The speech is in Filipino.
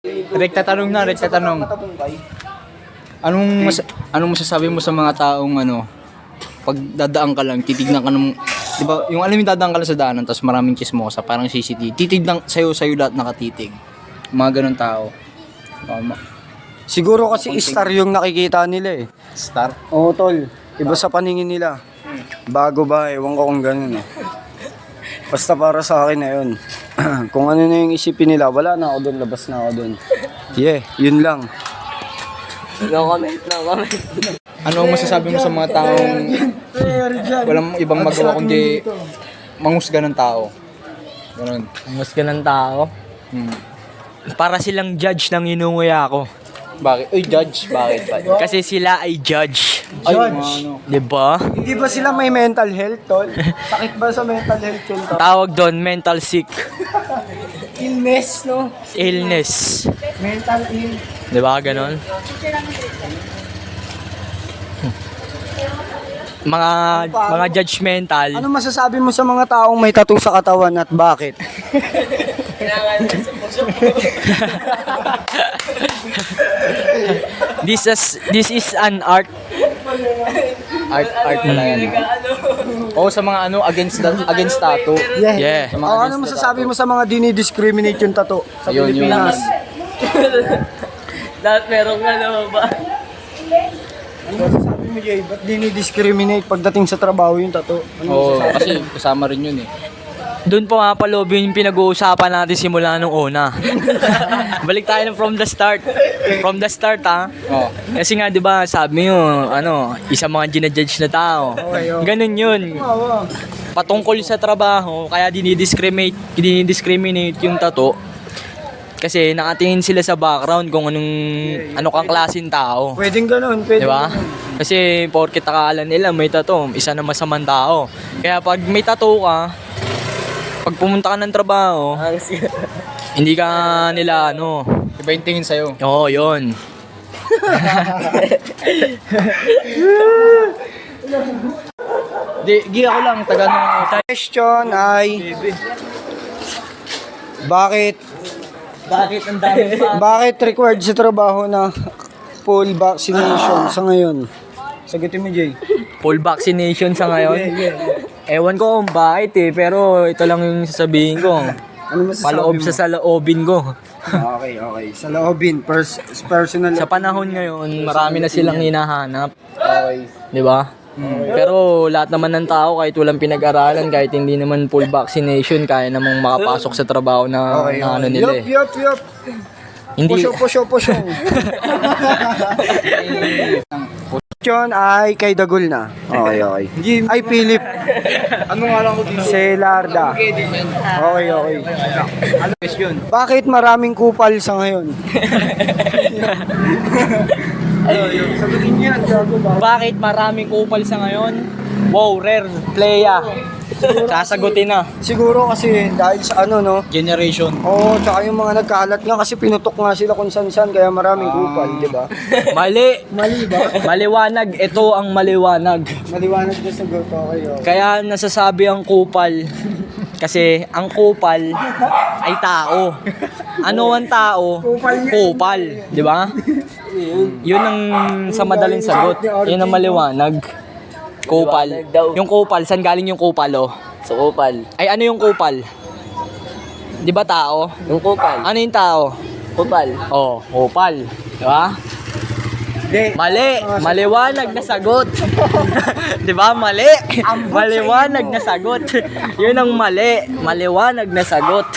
Rekta tanong. Anong masasabi mo sa mga taong pag dadaan ka lang, titignan ka ng, di ba, yung alam yung dadaan ka lang sa daanan, tapos maraming chismosa, parang CCTV, titignan sa'yo lahat nakatitig. Mga ganun tao. Siguro kasi star yung nakikita nila eh. Star? Oo, tol. Iba sa paningin nila. Bago ba, ewan ko kung ganun eh. Basta para sa akin na yun. Kung ano na yung isipin nila, wala na ako doon, labas na ako doon. Yeah, yun lang. No comment. Ano ang masasabi mo sa mga taong walang ibang magawa kundi mangusga ng tao? Ganun. Mas ganun tao. Para silang judge ng inunguya ako. Bakit? Uy, judge. Bakit? Kasi sila ay judge. Judge. Diba? Hindi ba sila may mental health, tol? Sakit ba sa mental health yun, tol? Tawag doon, mental sick. Illness, no? Illness. Mental ill. Diba? Ganon. Mga judgmental. Ano masasabi mo sa mga taong may tattoo sa katawan at bakit? This is an art. Art pala yan. O sa mga against tattoo. Yeah. Sa mga Ano against masasabi mo sa mga dinidiscriminate yung tattoo sa Yun. Pilipinas? Lahat meron nga ba? Ano masasabi mo, Jay? Ba't dinidiscriminate pagdating sa trabaho yung tattoo? Oo, kasi kasama rin yun eh. Doon pa nga pala yung pinag-uusapan natin simula nung una. Balik tayo ng from the start. From the start ha. Oo. Kasi nga 'di ba, sabi mo, isa mga ginajudge na tao. Ganun 'yun. Patungkol sa trabaho, kaya dinidiscriminate yung tattoo. Kasi nakatingin sila sa background kung ano kang klaseng tao. Pwedeng ganun, pwedeng 'Di ba? ganun. Kasi porket akala nila may tattoo, isa na masamang tao. Kaya pag may tattoo ka, pag pumunta ka ng trabaho, hindi ka nila Iba yung tingin sa'yo. Oo, yun. Di ako lang, Question ay bakit Bakit ang dami pa? bakit required sa trabaho na full vaccination sa ngayon? Sagutin mo, Jay. Full vaccination sa ngayon? Ewan ko kung bakit pero ito lang yung sasabihin ko. Ano masasabi Paloob mo? sa loobin ko. Okay. Sa loobin, personal. Sa panahon ngayon, marami na silang hinahanap. Okay. Di ba? Pero lahat naman ng tao, kahit walang pinag-aralan, kahit hindi naman full vaccination, kaya namang makapasok sa trabaho na nila eh. Yup. Hindi, Pusyo. Question ay kay Dagul na. Okay. Ay, Philip. Ano nga lang ko dito? Selarda. Okay. Ano question? Bakit maraming kupal sa ngayon? Sagutin niya. bakit maraming kupal sa ngayon? Wow, rare playa. Sasagutin na. Siguro kasi dahil sa Generation. Oo, tsaka yung mga nagkalat nga kasi pinutok nga sila kung san-san kaya maraming kupal, di ba? Mali. Mali ba? Maliwanag. Ito ang maliwanag. Maliwanag na sagot. Okay. Kaya nasasabi ang kupal. Kasi ang kupal ay tao. Ano ang tao? Kupal. Di ba? Yun ang sa madaling sagot. Yun ang maliwanag. Kupal. Yung kupal, saan galing yung kupal Sa kupal. Ay ano yung kupal? Di ba tao? Yung kupal. Ano yung tao? Kupal. Oh, kupal. Di ba? Mali. Maliwanag na sagot. Di ba? Mali. Maliwanag na sagot. Yun ang mali. Maliwanag na sagot.